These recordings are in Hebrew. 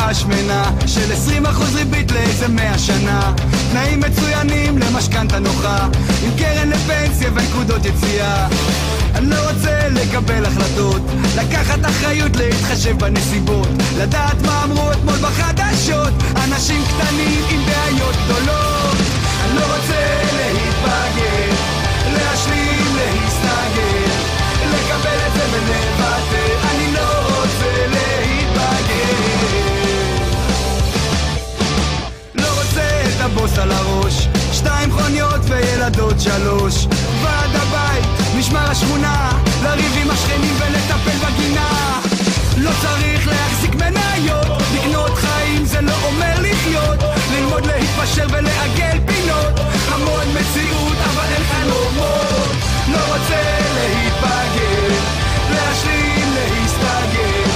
הלוואה שמנה של 20% ריבית לאיזה 100 שנה, תנאים מצוינים למשכנתה נוחה, עם קרן לפנסיה ונקודות יציאה. אני לא רוצה לקבל החלטות, לקחת אחריות, להתחשב בנסיבות, לדעת מה אמרו אתמול בחדשות, אנשים קטנים עם בעיות גדולות. אני לא רוצה להתבגר, להשלים, להסתגר, לקבל את זה ולוותר. אני לא רוצה להתבגר, לא רוצה את הבוס על הראש, 2 חוניות וילדות 3, ועד הבית, משמר השכונה, לריב עם השכנים ולטפל בגינה. לא צריך להחזיק מניות, לקנות חיים זה לא אומר לחיות, ללמוד להתפשר ולעגל פינות, המון מציאות אבל אין חלומות. לא רוצה להתבגר, להשלים, להסתגר,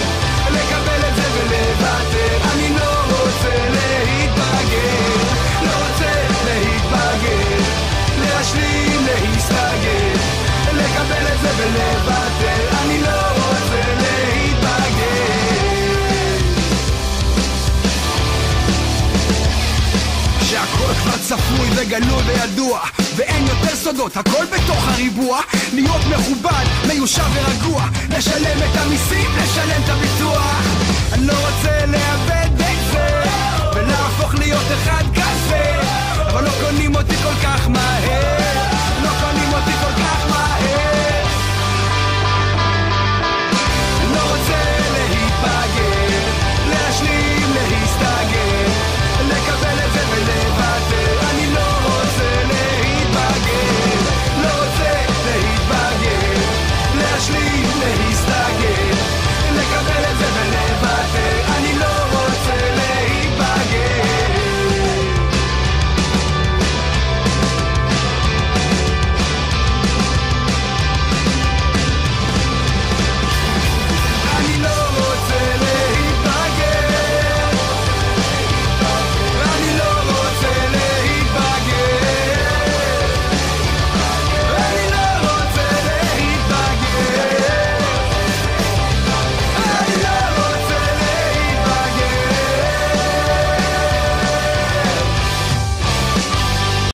לקבל את זה ולוותר. אני לא רוצה להתבגר, לא רוצה להתבגר, להשלים, להסתגר, לקבל את זה ולוותר. אני לא רוצה להתבגר. שהכל כבר צפוי וגלוי וידוע, ואין יותר סודות, הכל בתוך הריבוע. להיות מכובד, מיושב ורגוע, לשלם את המיסים, לשלם את הביצוע.